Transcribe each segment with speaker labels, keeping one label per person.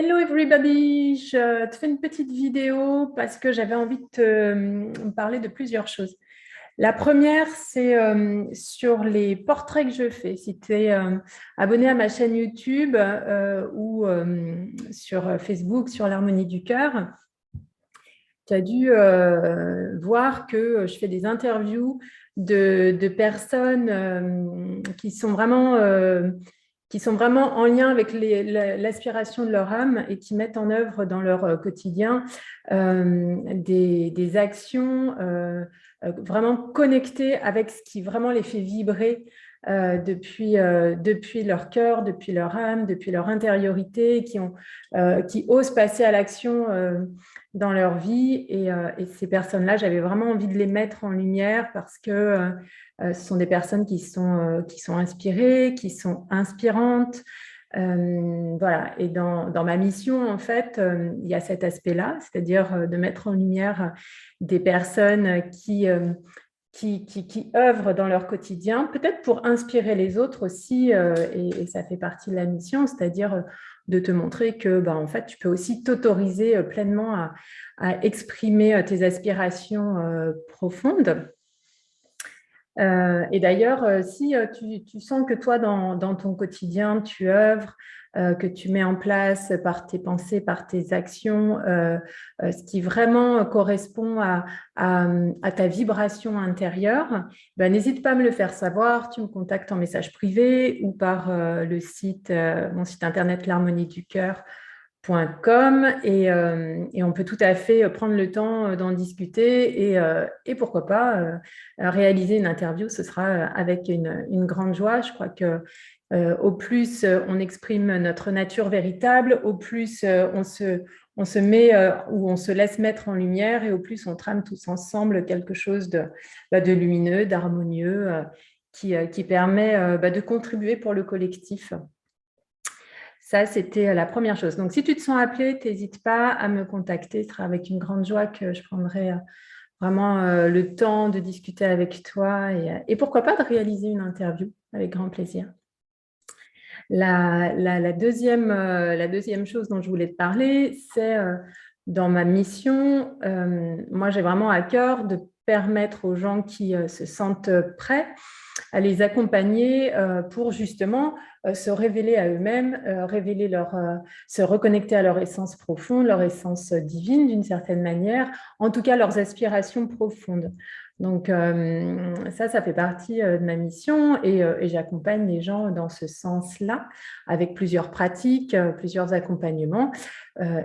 Speaker 1: Hello everybody, je te fais une petite vidéo parce que j'avais envie de te parler de plusieurs choses. La première, c'est sur les portraits que je fais. Si tu es abonné à ma chaîne YouTube ou sur Facebook, sur l'Harmonie du Cœur, tu as dû voir que je fais des interviews de personnes qui sont vraiment en lien avec l'aspiration de leur âme et qui mettent en œuvre dans leur quotidien des actions vraiment connectées avec ce qui vraiment les fait vibrer depuis leur cœur, depuis leur âme, depuis leur intériorité, qui osent passer à l'action dans leur vie. Et ces personnes-là, j'avais vraiment envie de les mettre en lumière parce que ce sont des personnes qui sont inspirées, qui sont inspirantes. Voilà. Et dans ma mission, en fait, il y a cet aspect-là, c'est-à-dire de mettre en lumière des personnes qui œuvrent dans leur quotidien, peut-être pour inspirer les autres aussi, et ça fait partie de la mission, c'est-à-dire de te montrer que en fait, tu peux aussi t'autoriser pleinement à exprimer tes aspirations profondes. Et d'ailleurs, si tu sens que toi, dans ton quotidien, tu œuvres, que tu mets en place par tes pensées, par tes actions, ce qui vraiment correspond à ta vibration intérieure, n'hésite pas à me le faire savoir. Tu me contactes en message privé ou par mon site internet l'harmonieducoeur.com et on peut tout à fait prendre le temps d'en discuter et pourquoi pas réaliser une interview. Ce sera avec une grande joie. Je crois que au plus on exprime notre nature véritable, au plus on se met ou on se laisse mettre en lumière et au plus on trame tous ensemble quelque chose de lumineux, d'harmonieux qui permet de contribuer pour le collectif. Ça, c'était la première chose. Donc, si tu te sens appelé, n'hésite pas à me contacter. Ce sera avec une grande joie que je prendrai vraiment le temps de discuter avec toi et pourquoi pas de réaliser une interview avec grand plaisir. La deuxième chose dont je voulais te parler, c'est dans ma mission, moi j'ai vraiment à cœur de permettre aux gens qui se sentent prêts à les accompagner pour justement se révéler à eux-mêmes, se reconnecter à leur essence profonde, leur essence divine d'une certaine manière, en tout cas leurs aspirations profondes. Donc ça fait partie de ma mission et j'accompagne les gens dans ce sens-là avec plusieurs pratiques, plusieurs accompagnements.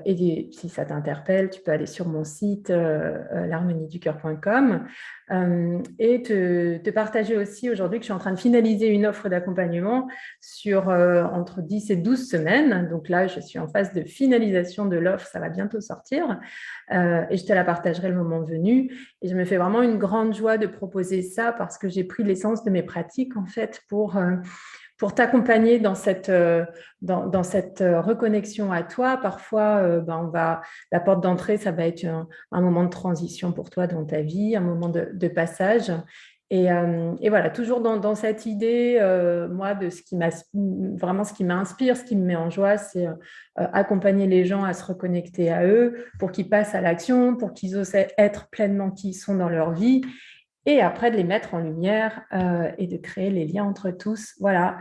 Speaker 1: Et si ça t'interpelle, tu peux aller sur mon site l'harmonieducoeur.com et te partager aussi aujourd'hui que je suis en train de finaliser une offre d'accompagnement sur entre 10 et 12 semaines. Donc là, je suis en phase de finalisation de l'offre, ça va bientôt sortir et je te la partagerai le moment venu. Et je me fais vraiment une grande joie de proposer ça parce que j'ai pris l'essence de mes pratiques en fait pour t'accompagner dans cette reconnexion à toi. Parfois, la porte d'entrée, ça va être un moment de transition pour toi dans ta vie, un moment de passage. Et voilà, toujours dans cette idée, moi, de ce qui m'inspire, ce qui me met en joie, c'est accompagner les gens à se reconnecter à eux pour qu'ils passent à l'action, pour qu'ils osent être pleinement qui ils sont dans leur vie et après de les mettre en lumière et de créer les liens entre tous. Voilà.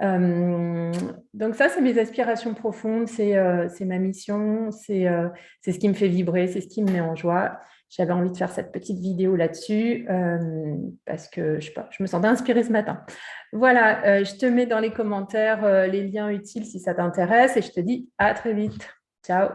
Speaker 1: Donc ça, c'est mes aspirations profondes, c'est ma mission, c'est ce qui me fait vibrer, c'est ce qui me met en joie. J'avais envie de faire cette petite vidéo là-dessus parce que je me sentais inspirée ce matin. Voilà, je te mets dans les commentaires les liens utiles si ça t'intéresse et je te dis à très vite. Ciao.